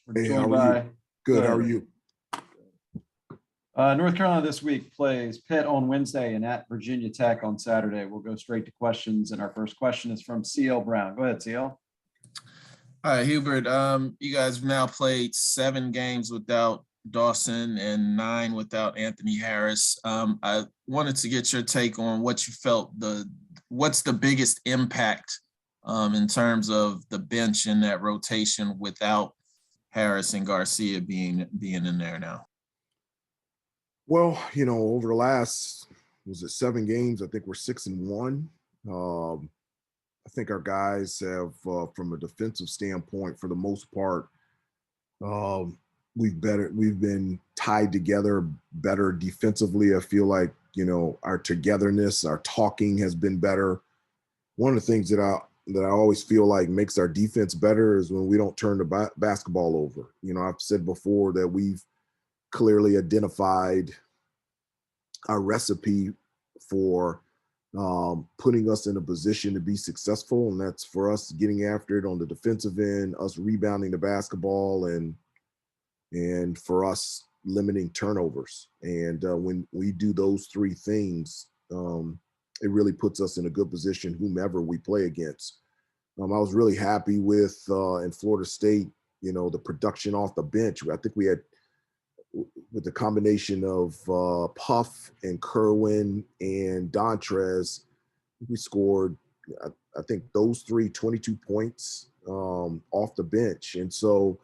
We're Hey, joined how are you? by Good. How are you? North Carolina this week plays Pitt on Wednesday and at Virginia Tech on Saturday. We'll go straight to questions. And our first question is from CL Brown. Go ahead, CL. Hi, Hubert. You guys have now played 7 games without Dawson and 9 without Anthony Harris. I wanted to get your take on what you felt what's the biggest impact in terms of the bench in that rotation without Harris and Garcia being in there now. Well, over the last, 7 games, I think we're 6-1. I think our guys have, from a defensive standpoint, for the most part, we've been tied together better defensively. I feel like, our togetherness, our talking has been better. One of the things that I always feel like makes our defense better is when we don't turn the basketball over. I've said before that we've clearly identified our recipe for putting us in a position to be successful, and that's for us getting after it on the defensive end, us rebounding the basketball, and for us limiting turnovers. And when we do those 3 things, it really puts us in a good position whomever we play against. I was really happy with in Florida State, the production off the bench. I think we had, with the combination of Puff and Kerwin and Dontrez, we scored, I think those 3, 22 points off the bench. And so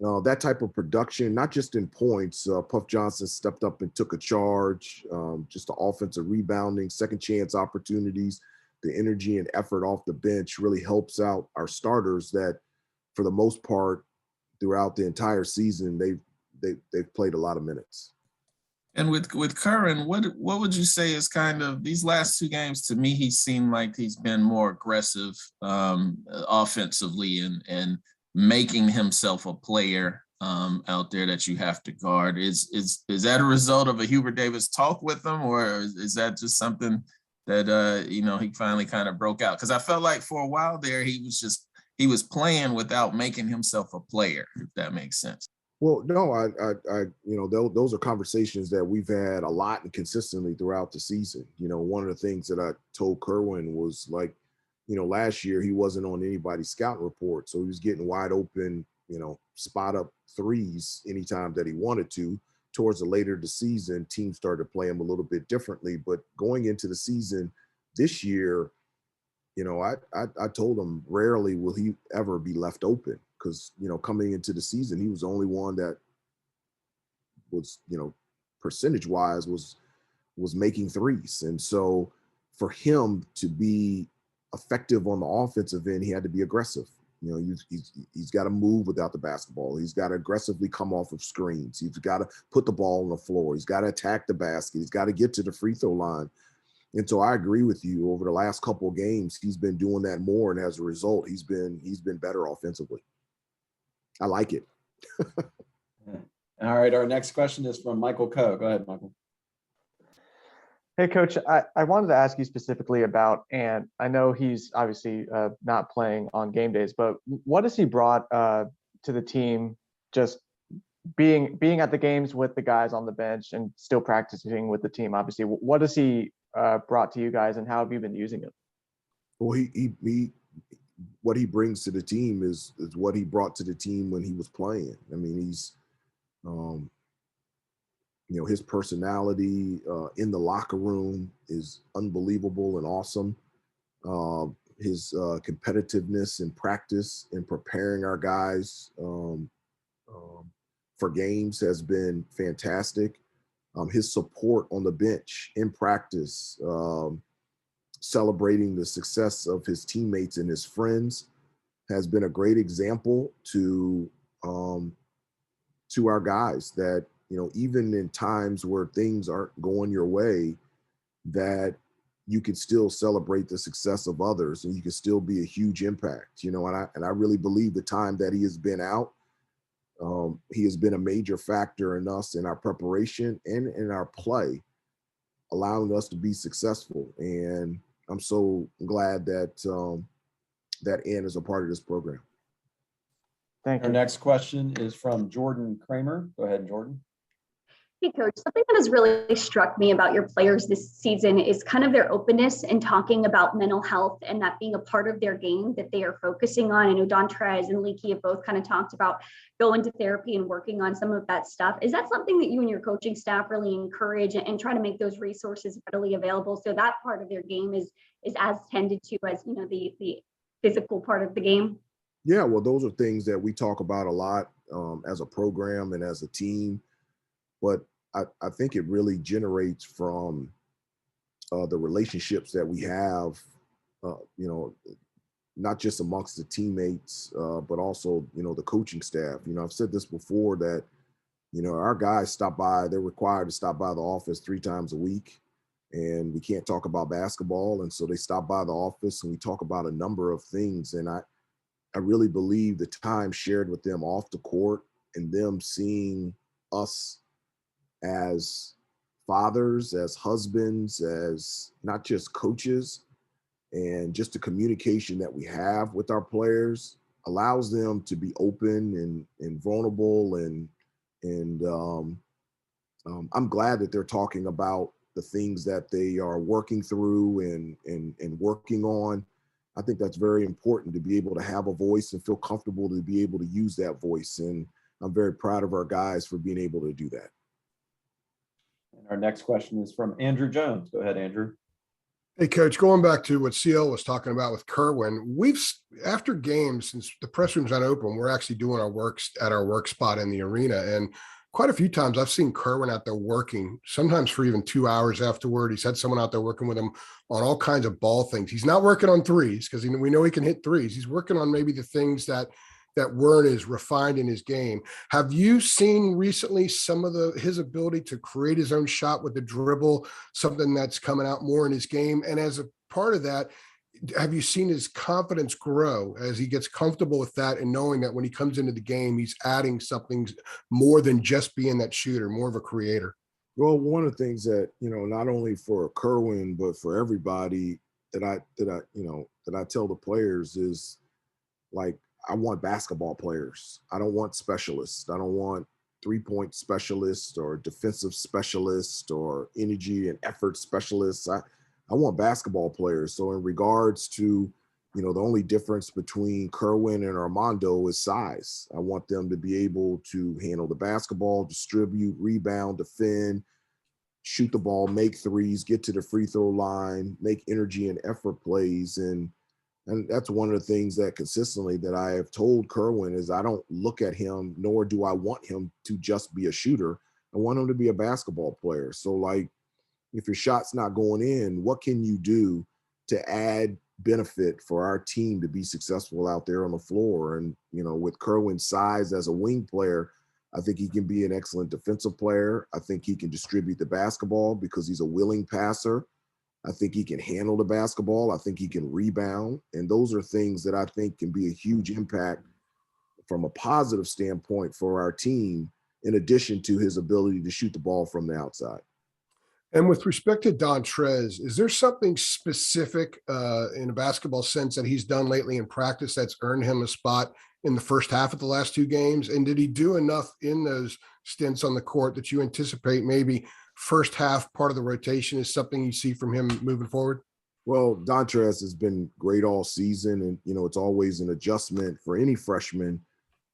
that type of production, not just in points, Puff Johnson stepped up and took a charge, just the offensive rebounding, second chance opportunities, the energy and effort off the bench really helps out our starters that, for the most part, throughout the entire season, they've played a lot of minutes. And with Kerwin, what would you say is kind of these last 2 games? To me, he seemed like he's been more aggressive offensively and making himself a player out there that you have to guard. Is that a result of a Hubert Davis talk with him, or is that just something that he finally kind of broke out? Because I felt like for a while there he was playing without making himself a player, if that makes sense. Well, no, those are conversations that we've had a lot and consistently throughout the season. One of the things that I told Kerwin was, like, last year he wasn't on anybody's scouting report, so he was getting wide open, spot up threes anytime that he wanted to. Towards the later the season, teams started to play him a little bit differently. But going into the season this year, I told him rarely will he ever be left open, because, coming into the season, he was the only one that was, percentage-wise was making threes. And so for him to be effective on the offensive end, he had to be aggressive. He's got to move without the basketball. He's got to aggressively come off of screens. He's got to put the ball on the floor. He's got to attack the basket. He's got to get to the free throw line. And so I agree with you. Over the last couple of games, he's been doing that more, and as a result, he's been better offensively. I like it. All right, our next question is from Michael Coe. Go ahead, Michael. Hey, Coach, I wanted to ask you specifically about Ant. I know he's obviously not playing on game days, but what has he brought to the team, just being at the games with the guys on the bench and still practicing with the team? Obviously, what has he brought to you guys, and how have you been using it? Well, he what he brings to the team is what he brought to the team when he was playing. I mean, he's his personality in the locker room is unbelievable and awesome. His competitiveness in practice and preparing our guys for games has been fantastic. His support on the bench in practice, celebrating the success of his teammates and his friends, has been a great example to our guys that, even in times where things aren't going your way, that you can still celebrate the success of others and you can still be a huge impact, and I really believe the time that he has been out, he has been a major factor in us, in our preparation and in our play, allowing us to be successful. And I'm so glad that Ant is a part of this program. Thank Our you. next question is from Jordan Kramer. Go ahead, Jordan. Hey, Coach, something that has really struck me about your players this season is kind of their openness in talking about mental health and that being a part of their game that they are focusing on. I know Dontrez and Leaky have both kind of talked about going to therapy and working on some of that stuff. Is that something that you and your coaching staff really encourage and try to make those resources readily available so that part of their game is as tended to as, you know, the physical part of the game? Yeah, well, those are things that we talk about a lot as a program and as a team. But I think it really generates from the relationships that we have, you know, not just amongst the teammates, but also, you know, the coaching staff. You know, I've said this before that, you know, our guys stop by, they're required to stop by the office 3 times a week, and we can't talk about basketball. And so they stop by the office and we talk about a number of things. And I really believe the time shared with them off the court and them seeing us as fathers, as husbands, as not just coaches, and just the communication that we have with our players allows them to be open and vulnerable. And I'm glad that they're talking about the things that they are working through and working on. I think that's very important to be able to have a voice and feel comfortable to be able to use that voice. And I'm very proud of our guys for being able to do that. And our next question is from Andrew Jones. Go ahead, Andrew. Hey, Coach, going back to what CL was talking about with Kerwin, after games, since the press room's not open, we're actually doing our work at our work spot in the arena. And quite a few times I've seen Kerwin out there working, sometimes for even 2 hours afterward. He's had someone out there working with him on all kinds of ball things. He's not working on threes because we know he can hit threes. He's working on maybe the things that weren't as refined in his game. Have you seen recently some of his ability to create his own shot with the dribble, something that's coming out more in his game? And as a part of that, have you seen his confidence grow as he gets comfortable with that and knowing that when he comes into the game, he's adding something more than just being that shooter, more of a creator? Well, one of the things that, you know, not only for Kerwin, but for everybody that I tell the players is, like, I want basketball players. I don't want specialists. I don't want 3-point specialists or defensive specialists or energy and effort specialists. I want basketball players. So in regards to, you know, the only difference between Kerwin and Armando is size. I want them to be able to handle the basketball, distribute, rebound, defend, shoot the ball, make threes, get to the free throw line, make energy and effort plays. And that's one of the things that consistently that I have told Kerwin is I don't look at him, nor do I want him to just be a shooter. I want him to be a basketball player. So, like, if your shot's not going in, what can you do to add benefit for our team to be successful out there on the floor? And, you know, with Kerwin's size as a wing player, I think he can be an excellent defensive player. I think he can distribute the basketball because he's a willing passer. I think he can handle the basketball. I think he can rebound. And those are things that I think can be a huge impact from a positive standpoint for our team, in addition to his ability to shoot the ball from the outside. And with respect to Dontrez, is there something specific in a basketball sense that he's done lately in practice that's earned him a spot in the first half of the last 2 games? And did he do enough in those stints on the court that you anticipate maybe first half part of the rotation is something you see from him moving forward? Well, Dontrez has been great all season. And, you know, it's always an adjustment for any freshman,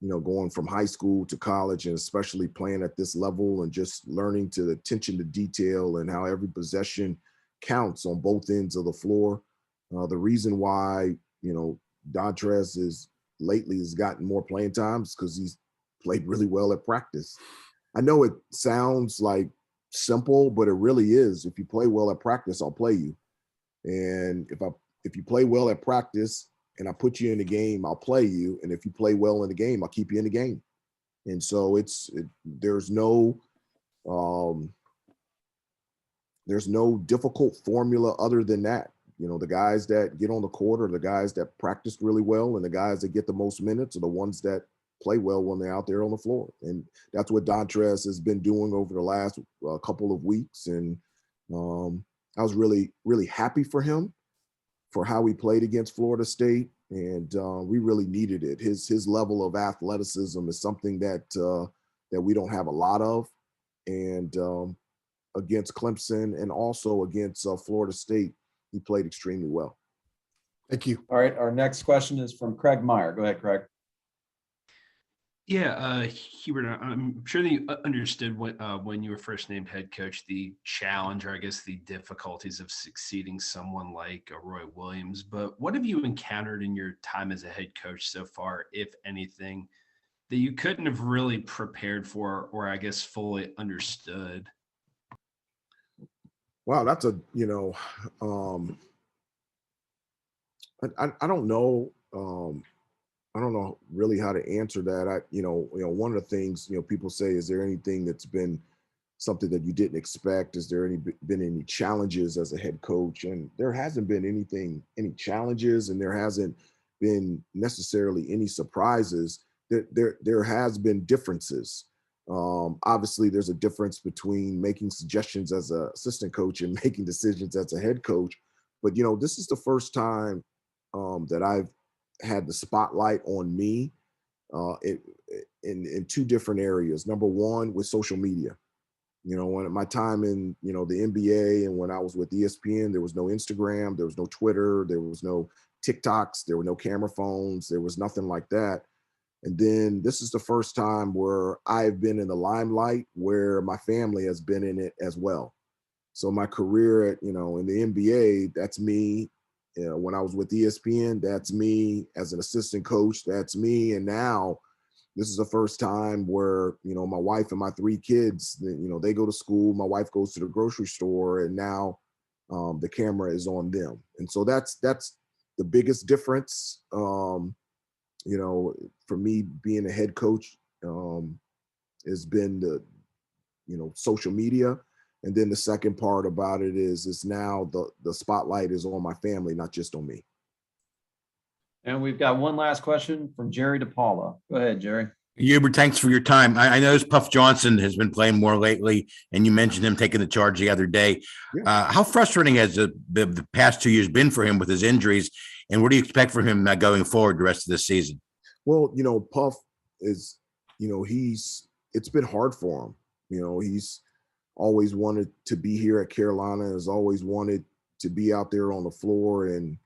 you know, going from high school to college and especially playing at this level and just learning to the attention to detail and how every possession counts on both ends of the floor. The reason why, you know, Dontrez lately has gotten more playing time is because he's played really well at practice. I know it sounds like simple, but it really is. If you play well at practice, I'll play you. And if you play well at practice and I put you in the game, I'll play you. And if you play well in the game, I'll keep you in the game. And so there's no difficult formula other than that. You know, the guys that get on the court are the guys that practiced really well, and the guys that get the most minutes are the ones that play well when they're out there on the floor. And that's what Dontrez has been doing over the last couple of weeks. And I was really, really happy for him for how he played against Florida State. and we really needed it. His level of athleticism is something that that we don't have a lot of, and against Clemson and also against Florida State, he played extremely well. Thank you. All right, our next question is from Craig Meyer. Go ahead, Craig. Yeah, Hubert, I'm sure that you understood when you were first named head coach, the challenge, or I guess the difficulties of succeeding someone like a Roy Williams. But what have you encountered in your time as a head coach so far, if anything, that you couldn't have really prepared for, or I guess fully understood? Wow, that's a I don't know. I don't know really how to answer that. One of the things, people say, is there anything that's been something that you didn't expect? Is there been any challenges as a head coach? And there hasn't been any challenges, and there hasn't been necessarily any surprises. There has been differences. Obviously, there's a difference between making suggestions as an assistant coach and making decisions as a head coach. But this is the first time that I've had the spotlight on me in two different areas. Number one, with social media. When at my time in the NBA and when I was with ESPN, there was no Instagram, there was no Twitter, there was no TikToks, there were no camera phones, there was nothing like that. And then this is the first time where I've been in the limelight, where my family has been in it as well. So my career at, in the NBA, that's me. When I was with ESPN, that's me. As an assistant coach, that's me. And now this is the first time where, my wife and my three kids, they go to school, my wife goes to the grocery store, and now the camera is on them. And so that's the biggest difference. For me, being a head coach has been the, social media. And then the second part about it is now the spotlight is on my family, not just on me. And we've got one last question from Jerry DePaula. Go ahead, Jerry. Hubert, thanks for your time. I noticed Puff Johnson has been playing more lately, and you mentioned him taking the charge the other day. Yeah. How frustrating has the past 2 years been for him with his injuries, and what do you expect from him going forward the rest of the season? Well, Puff is, it's been hard for him. He's always wanted to be here at Carolina, has always wanted to be out there on the floor, and,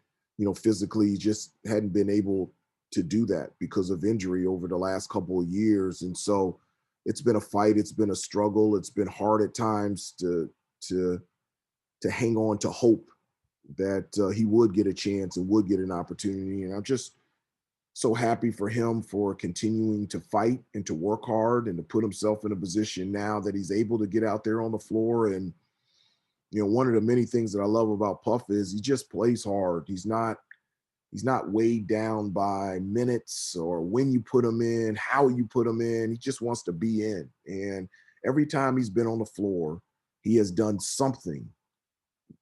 physically just hadn't been able to do that because of injury over the last couple of years. And so it's been a fight. It's been a struggle. It's been hard at times to hang on to hope that he would get a chance and would get an opportunity. And I'm just so happy for him for continuing to fight and to work hard and to put himself in a position now that he's able to get out there on the floor. And, one of the many things that I love about Puff is he just plays hard. He's not weighed down by minutes or when you put him in, how you put him in. He just wants to be in. And every time he's been on the floor, he has done something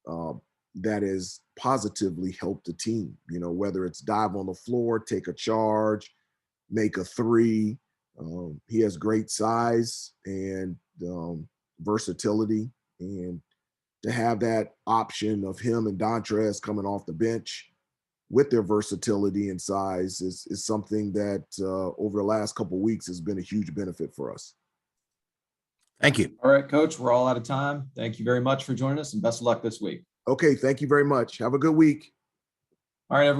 that has positively helped the team, whether it's dive on the floor, take a charge, make a three. He has great size and versatility. And to have that option of him and Dontrez coming off the bench with their versatility and size is something that over the last couple of weeks has been a huge benefit for us. Thank you. All right, Coach, we're all out of time. Thank you very much for joining us, and best of luck this week. Okay, thank you very much. Have a good week. All right, everyone.